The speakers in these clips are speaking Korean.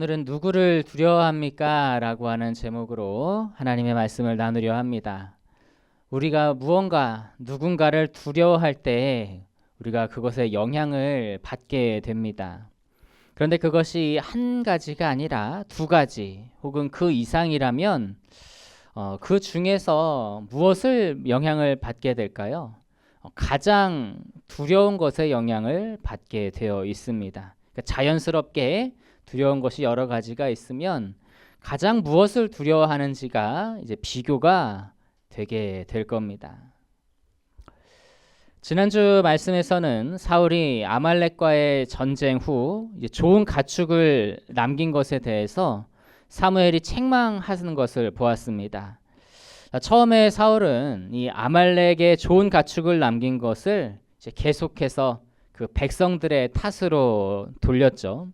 오늘은 누구를 두려워합니까? 라고 하는 제목으로 하나님의 말씀을 나누려 합니다. 우리가 무언가 누군가를 두려워할 때 우리가 그것에 영향을 받게 됩니다. 그런데 그것이 한 가지가 아니라 두 가지 혹은 그 이상이라면 그 중에서 무엇을 영향을 받게 될까요? 가장 두려운 것에 영향을 받게 되어 있습니다. 그러니까 자연스럽게 두려운 것이 여러 가지가 있으면 가장 무엇을 두려워하는지가 이제 비교가 되게 될 겁니다. 지난주 말씀에서는 사울이 아말렉과의 전쟁 후 이제 좋은 가축을 남긴 것에 대해서 사무엘이 책망하는 것을 보았습니다. 처음에 사울은 이 아말렉의 좋은 가축을 남긴 것을 이제 계속해서 그 백성들의 탓으로 돌렸죠.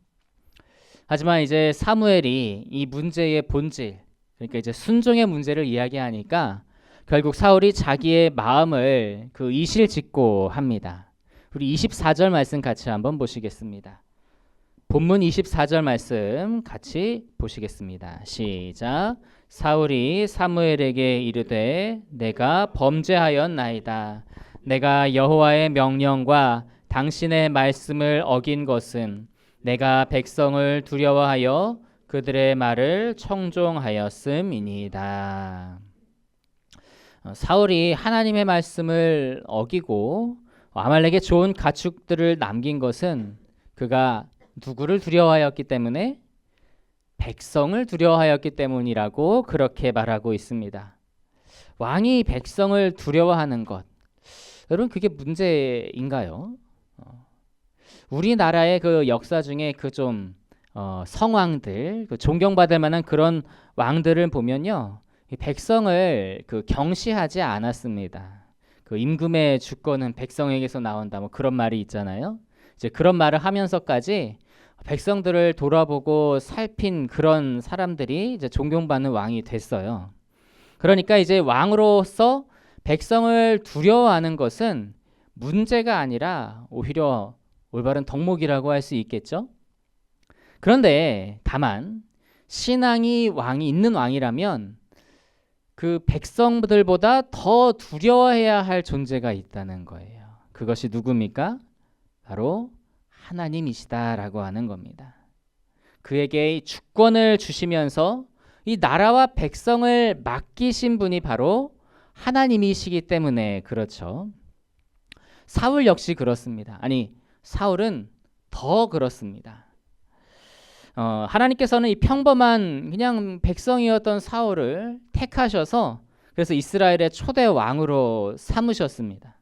하지만 이제 사무엘이 이 문제의 본질, 그러니까 이제 순종의 문제를 이야기하니까 결국 사울이 자기의 마음을 그 이실직고 합니다. 우리 24절 말씀 같이 한번 보시겠습니다. 본문 24절 말씀 같이 보시겠습니다. 시작. 사울이 사무엘에게 이르되 내가 범죄하였나이다. 내가 여호와의 명령과 당신의 말씀을 어긴 것은 내가 백성을 두려워하여 그들의 말을 청종하였음이니이다. 사울이 하나님의 말씀을 어기고 아말렉의 좋은 가축들을 남긴 것은 그가 누구를 두려워하였기 때문에? 백성을 두려워하였기 때문이라고 그렇게 말하고 있습니다. 왕이 백성을 두려워하는 것, 여러분 그게 문제인가요? 우리나라의 그 역사 중에 그 좀 성왕들, 그 존경받을 만한 그런 왕들을 보면요, 이 백성을 그 경시하지 않았습니다. 그 임금의 주권은 백성에게서 나온다, 뭐 그런 말이 있잖아요. 이제 그런 말을 하면서까지 백성들을 돌아보고 살핀 그런 사람들이 이제 존경받는 왕이 됐어요. 그러니까 이제 왕으로서 백성을 두려워하는 것은 문제가 아니라 오히려 올바른 덕목이라고 할 수 있겠죠. 그런데 다만 신앙이 왕이 있는 왕이라면 그 백성들보다 더 두려워해야 할 존재가 있다는 거예요. 그것이 누굽니까? 바로 하나님이시다라고 하는 겁니다. 그에게 주권을 주시면서 이 나라와 백성을 맡기신 분이 바로 하나님이시기 때문에 그렇죠. 사울 역시 그렇습니다. 아니, 사울은 더 그렇습니다. 하나님께서는 이 평범한 그냥 백성이었던 사울을 택하셔서 그래서 이스라엘의 초대 왕으로 삼으셨습니다.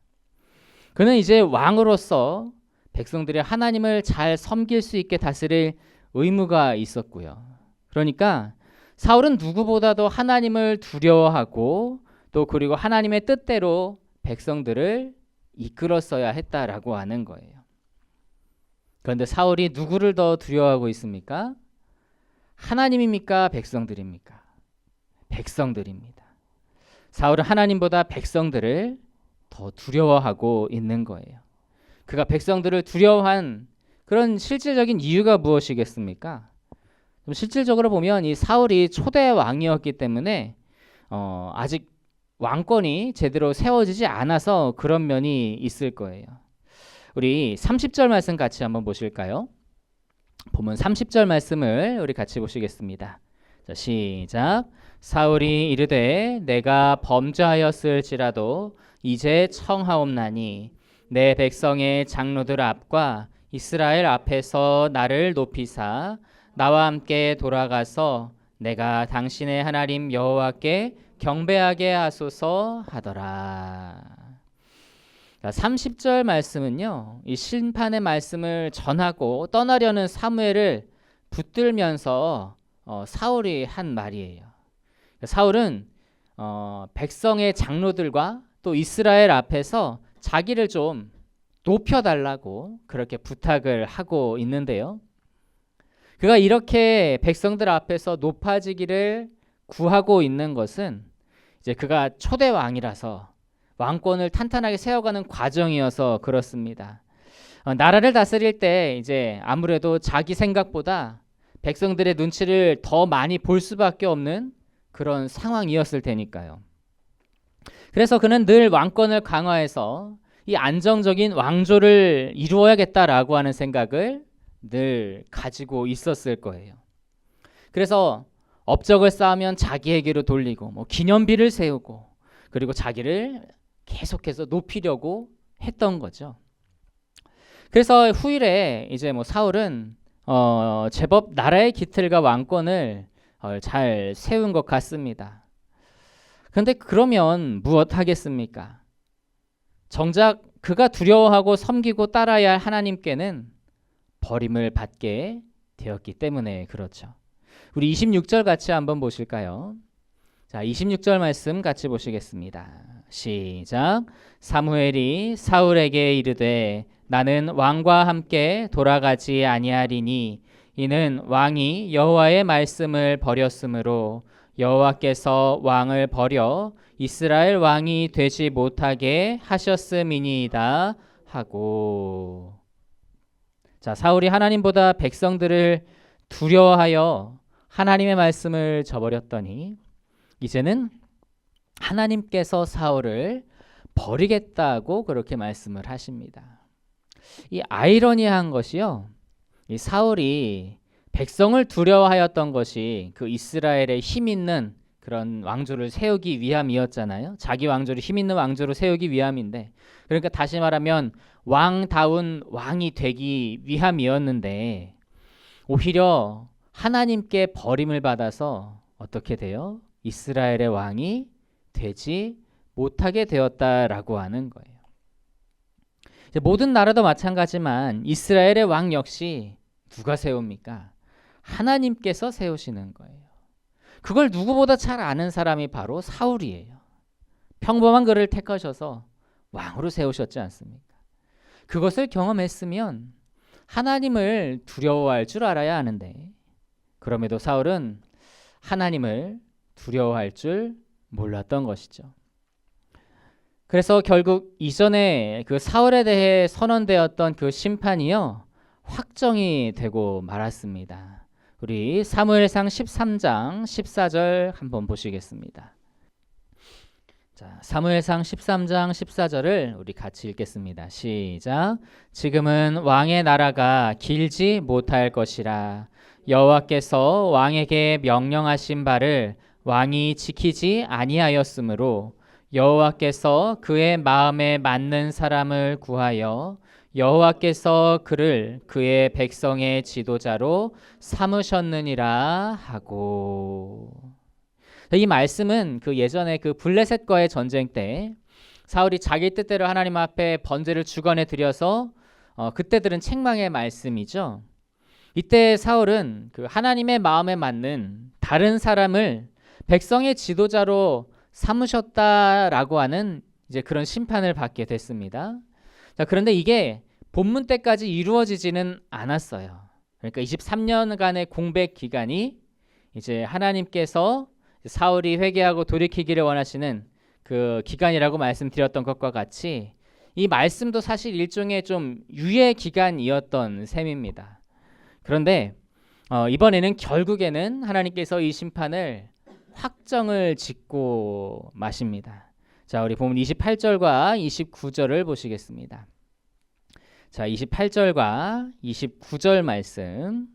그는 이제 왕으로서 백성들이 하나님을 잘 섬길 수 있게 다스릴 의무가 있었고요. 그러니까 사울은 누구보다도 하나님을 두려워하고 또 그리고 하나님의 뜻대로 백성들을 이끌었어야 했다라고 하는 거예요. 그런데 사울이 누구를 더 두려워하고 있습니까? 하나님입니까? 백성들입니까? 백성들입니다. 사울은 하나님보다 백성들을 더 두려워하고 있는 거예요. 그가 백성들을 두려워한 그런 실질적인 이유가 무엇이겠습니까? 실질적으로 보면 이 사울이 초대 왕이었기 때문에 아직 왕권이 제대로 세워지지 않아서 그런 면이 있을 거예요. 우리 30절 말씀 같이 한번 보실까요? 보면 30절 말씀을 우리 같이 보시겠습니다. 자, 시작. 사울이 이르되 내가 범죄하였을지라도 이제 청하옵나니 내 백성의 장로들 앞과 이스라엘 앞에서 나를 높이사 나와 함께 돌아가서 내가 당신의 하나님 여호와께 경배하게 하소서 하더라. 30절 말씀은요, 이 심판의 말씀을 전하고 떠나려는 사무엘을 붙들면서 사울이 한 말이에요. 사울은 백성의 장로들과 또 이스라엘 앞에서 자기를 좀 높여달라고 그렇게 부탁을 하고 있는데요. 그가 이렇게 백성들 앞에서 높아지기를 구하고 있는 것은 이제 그가 초대 왕이라서 왕권을 탄탄하게 세워가는 과정이어서 그렇습니다. 나라를 다스릴 때 이제 아무래도 자기 생각보다 백성들의 눈치를 더 많이 볼 수밖에 없는 그런 상황이었을 테니까요. 그래서 그는 늘 왕권을 강화해서 이 안정적인 왕조를 이루어야겠다라고 하는 생각을 늘 가지고 있었을 거예요. 그래서 업적을 쌓으면 자기에게로 돌리고 기념비를 세우고 그리고 자기를 계속해서 높이려고 했던 거죠. 그래서 후일에 이제 사울은 제법 나라의 기틀과 왕권을 잘 세운 것 같습니다. 그런데 그러면 무엇 하겠습니까? 정작 그가 두려워하고 섬기고 따라야 할 하나님께는 버림을 받게 되었기 때문에 그렇죠. 우리 26절 같이 한번 보실까요? 자, 26절 말씀 같이 보시겠습니다. 시작. 사무엘이 사울에게 이르되 나는 왕과 함께 돌아가지 아니하리니 이는 왕이 여호와의 말씀을 버렸으므로 여호와께서 왕을 버려 이스라엘 왕이 되지 못하게 하셨음이니이다 하고. 자, 사울이 하나님보다 백성들을 두려워하여 하나님의 말씀을 저버렸더니 이제는 하나님께서 사울을 버리겠다고 그렇게 말씀을 하십니다. 이 아이러니한 것이요, 이 사울이 백성을 두려워하였던 것이 그 이스라엘의 힘 있는 그런 왕조를 세우기 위함이었잖아요. 자기 왕조를 힘 있는 왕조를 세우기 위함인데, 그러니까 다시 말하면 왕다운 왕이 되기 위함이었는데 오히려 하나님께 버림을 받아서 어떻게 돼요? 이스라엘의 왕이 되지 못하게 되었다라고 하는 거예요. 이제 모든 나라도 마찬가지지만 이스라엘의 왕 역시 누가 세웁니까? 하나님께서 세우시는 거예요. 그걸 누구보다 잘 아는 사람이 바로 사울이에요. 평범한 그를 택하셔서 왕으로 세우셨지 않습니까? 그것을 경험했으면 하나님을 두려워할 줄 알아야 하는데 그럼에도 사울은 하나님을 두려워할 줄 몰랐던 것이죠. 그래서 결국 이전에 그 사울에 대해 선언되었던 그 심판이요, 확정이 되고 말았습니다. 우리 사무엘상 13장 14절 한번 보시겠습니다. 자, 사무엘상 13장 14절을 우리 같이 읽겠습니다. 시작. 지금은 왕의 나라가 길지 못할 것이라 여호와께서 왕에게 명령하신 바를 왕이 지키지 아니하였으므로 여호와께서 그의 마음에 맞는 사람을 구하여 여호와께서 그를 그의 백성의 지도자로 삼으셨느니라 하고. 이 말씀은 그 예전에 그 블레셋과의 전쟁 때 사울이 자기 뜻대로 하나님 앞에 번제를 주건해 드려서 그때 들은 책망의 말씀이죠. 이때 사울은 그 하나님의 마음에 맞는 다른 사람을 백성의 지도자로 삼으셨다라고 하는 이제 그런 심판을 받게 됐습니다. 자, 그런데 이게 본문 때까지 이루어지지는 않았어요. 그러니까 23년간의 공백 기간이 이제 하나님께서 사울이 회개하고 돌이키기를 원하시는 그 기간이라고 말씀드렸던 것과 같이 이 말씀도 사실 일종의 좀 유예 기간이었던 셈입니다. 그런데 이번에는 결국에는 하나님께서 이 심판을 확정을 짓고 마십니다. 자, 우리 보면 28절과 29절을 보시겠습니다. 자, 28절과 29절 말씀,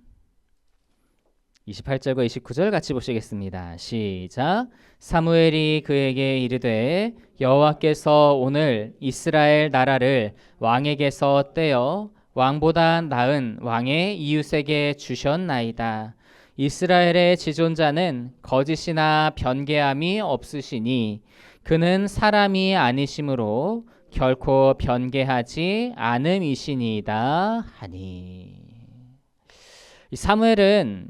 28절과 29절 같이 보시겠습니다. 시작. 사무엘이 그에게 이르되 여호와께서 오늘 이스라엘 나라를 왕에게서 떼어 왕보다 나은 왕의 이웃에게 주셨나이다. 이스라엘의 지존자는 거짓이나 변개함이 없으시니 그는 사람이 아니시므로 결코 변개하지 않음이시니이다 하니. 이 사무엘은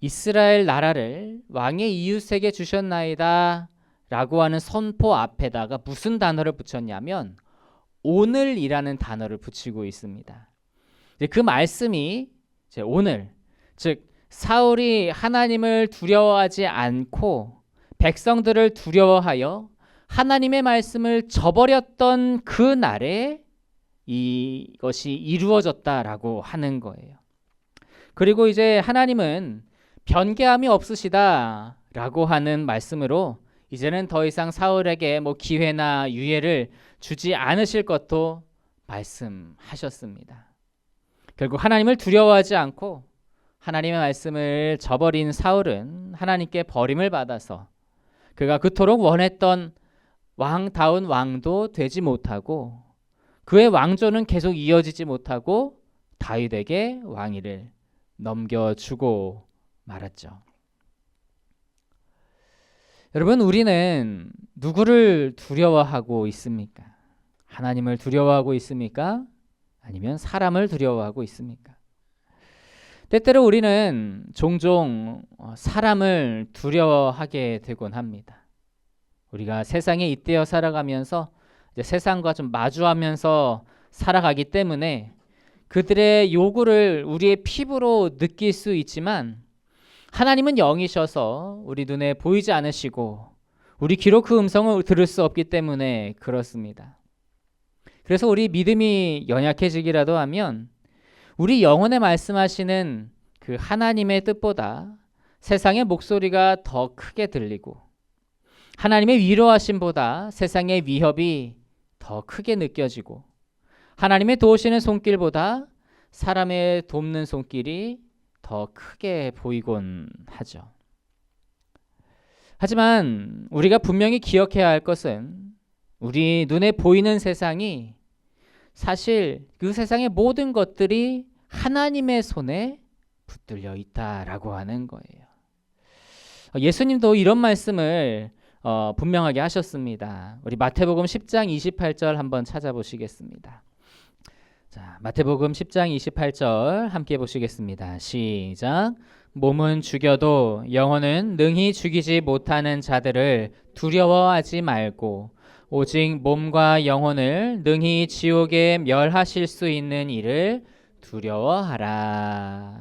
이스라엘 나라를 왕의 이웃에게 주셨나이다 라고 하는 선포 앞에다가 무슨 단어를 붙였냐면 오늘이라는 단어를 붙이고 있습니다. 그 말씀이 이제 오늘, 즉 사울이 하나님을 두려워하지 않고 백성들을 두려워하여 하나님의 말씀을 저버렸던 그 날에 이것이 이루어졌다라고 하는 거예요. 그리고 이제 하나님은 변개함이 없으시다라고 하는 말씀으로 이제는 더 이상 사울에게 뭐 기회나 유예를 주지 않으실 것도 말씀하셨습니다. 결국 하나님을 두려워하지 않고 하나님의 말씀을 저버린 사울은 하나님께 버림을 받아서 그가 그토록 원했던 왕다운 왕도 되지 못하고 그의 왕조는 계속 이어지지 못하고 다윗에게 왕위를 넘겨주고 말았죠. 여러분, 우리는 누구를 두려워하고 있습니까? 하나님을 두려워하고 있습니까? 아니면 사람을 두려워하고 있습니까? 때때로 우리는 종종 사람을 두려워하게 되곤 합니다. 우리가 세상에 잇대어 살아가면서 이제 세상과 좀 마주하면서 살아가기 때문에 그들의 요구를 우리의 피부로 느낄 수 있지만 하나님은 영이셔서 우리 눈에 보이지 않으시고 우리 귀로 그 음성을 들을 수 없기 때문에 그렇습니다. 그래서 우리 믿음이 연약해지기라도 하면 우리 영혼에 말씀하시는 그 하나님의 뜻보다 세상의 목소리가 더 크게 들리고 하나님의 위로하심보다 세상의 위협이 더 크게 느껴지고 하나님의 도우시는 손길보다 사람의 돕는 손길이 더 크게 보이곤 하죠. 하지만 우리가 분명히 기억해야 할 것은 우리 눈에 보이는 세상이 사실 그 세상의 모든 것들이 하나님의 손에 붙들려 있다라고 하는 거예요. 예수님도 이런 말씀을 분명하게 하셨습니다. 우리 마태복음 10장 28절 한번 찾아보시겠습니다. 자, 마태복음 10장 28절 함께 보시겠습니다. 시작. 몸은 죽여도 영혼은 능히 죽이지 못하는 자들을 두려워하지 말고 오직 몸과 영혼을 능히 지옥에 멸하실 수 있는 이를 두려워하라.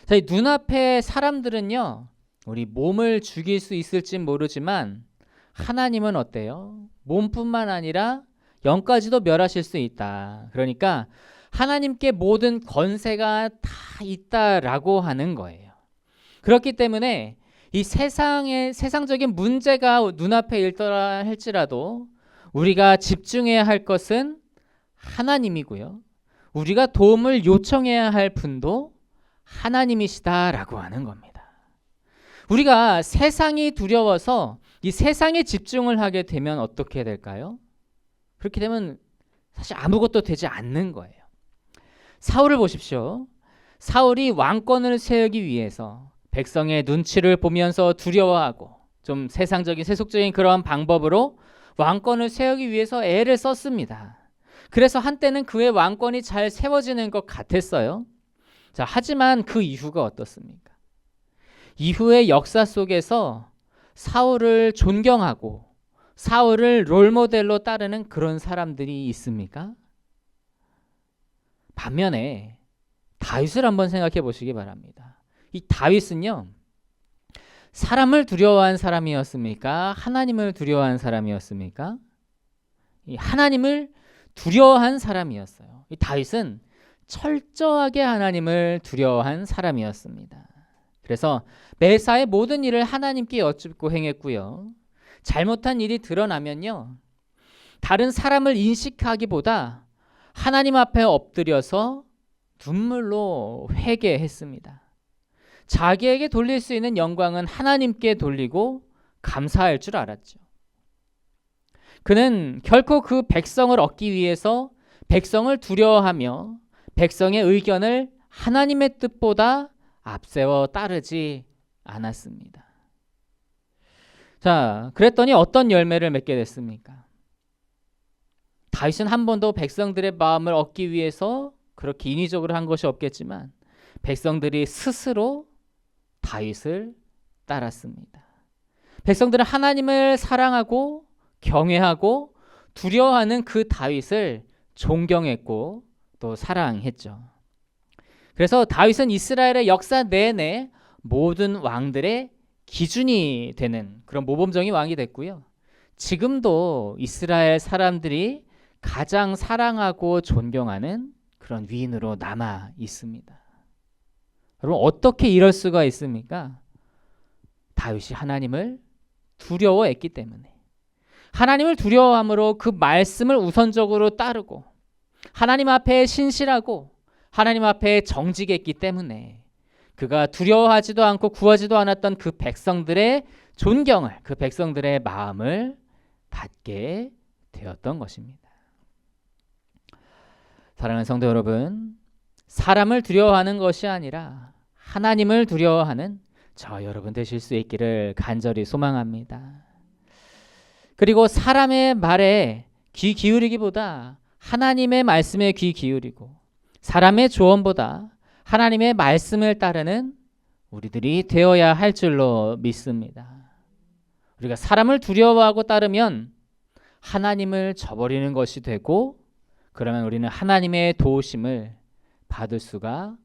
자, 이 눈앞의 사람들은요, 우리 몸을 죽일 수 있을진 모르지만 하나님은 어때요? 몸뿐만 아니라 영까지도 멸하실 수 있다. 그러니까 하나님께 모든 권세가 다 있다라고 하는 거예요. 그렇기 때문에 이 세상적인 문제가 눈앞에 있더라 할지라도 우리가 집중해야 할 것은 하나님이고요. 우리가 도움을 요청해야 할 분도 하나님이시다라고 하는 겁니다. 우리가 세상이 두려워서 이 세상에 집중을 하게 되면 어떻게 될까요? 그렇게 되면 사실 아무것도 되지 않는 거예요. 사울을 보십시오. 사울이 왕권을 세우기 위해서 백성의 눈치를 보면서 두려워하고 좀 세상적인 세속적인 그런 방법으로 왕권을 세우기 위해서 애를 썼습니다. 그래서 한때는 그의 왕권이 잘 세워지는 것 같았어요. 자, 하지만 그 이후가 어떻습니까? 이후의 역사 속에서 사울을 존경하고 사울을 롤모델로 따르는 그런 사람들이 있습니까? 반면에 다윗을 한번 생각해 보시기 바랍니다. 이 다윗은요, 사람을 두려워한 사람이었습니까? 하나님을 두려워한 사람이었습니까? 이 하나님을 두려워한 사람이었어요. 이 다윗은 철저하게 하나님을 두려워한 사람이었습니다. 그래서 매사의 모든 일을 하나님께 여쭙고 행했고요. 잘못한 일이 드러나면요, 다른 사람을 인식하기보다 하나님 앞에 엎드려서 눈물로 회개했습니다. 자기에게 돌릴 수 있는 영광은 하나님께 돌리고 감사할 줄 알았죠. 그는 결코 그 백성을 얻기 위해서 백성을 두려워하며 백성의 의견을 하나님의 뜻보다 앞세워 따르지 않았습니다. 자, 그랬더니 어떤 열매를 맺게 됐습니까? 다윗은 한 번도 백성들의 마음을 얻기 위해서 그렇게 인위적으로 한 것이 없겠지만 백성들이 스스로 다윗을 따랐습니다. 백성들은 하나님을 사랑하고 경외하고 두려워하는 그 다윗을 존경했고 또 사랑했죠. 그래서 다윗은 이스라엘의 역사 내내 모든 왕들의 기준이 되는 그런 모범적인 왕이 됐고요. 지금도 이스라엘 사람들이 가장 사랑하고 존경하는 그런 위인으로 남아 있습니다. 여러분 어떻게 이럴 수가 있습니까? 다윗이 하나님을 두려워했기 때문에, 하나님을 두려워함으로 그 말씀을 우선적으로 따르고 하나님 앞에 신실하고 하나님 앞에 정직했기 때문에 그가 두려워하지도 않고 구하지도 않았던 그 백성들의 존경을, 그 백성들의 마음을 받게 되었던 것입니다. 사랑하는 성도 여러분, 사람을 두려워하는 것이 아니라 하나님을 두려워하는 저 여러분 되실 수 있기를 간절히 소망합니다. 그리고 사람의 말에 귀 기울이기보다 하나님의 말씀에 귀 기울이고 사람의 조언보다 하나님의 말씀을 따르는 우리들이 되어야 할 줄로 믿습니다. 우리가 사람을 두려워하고 따르면 하나님을 저버리는 것이 되고, 그러면 우리는 하나님의 도우심을 받을 수가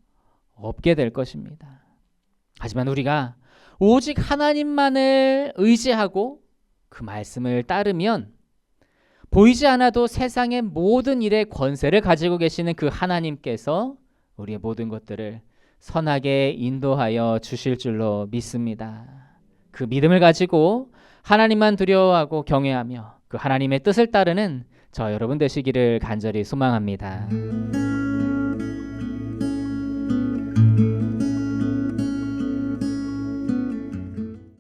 없게 될 것입니다. 하지만 우리가 오직 하나님만을 의지하고 그 말씀을 따르면 보이지 않아도 세상의 모든 일에 권세를 가지고 계시는 그 하나님께서 우리의 모든 것들을 선하게 인도하여 주실 줄로 믿습니다. 그 믿음을 가지고 하나님만 두려워하고 경외하며 그 하나님의 뜻을 따르는 저 여러분 되시기를 간절히 소망합니다.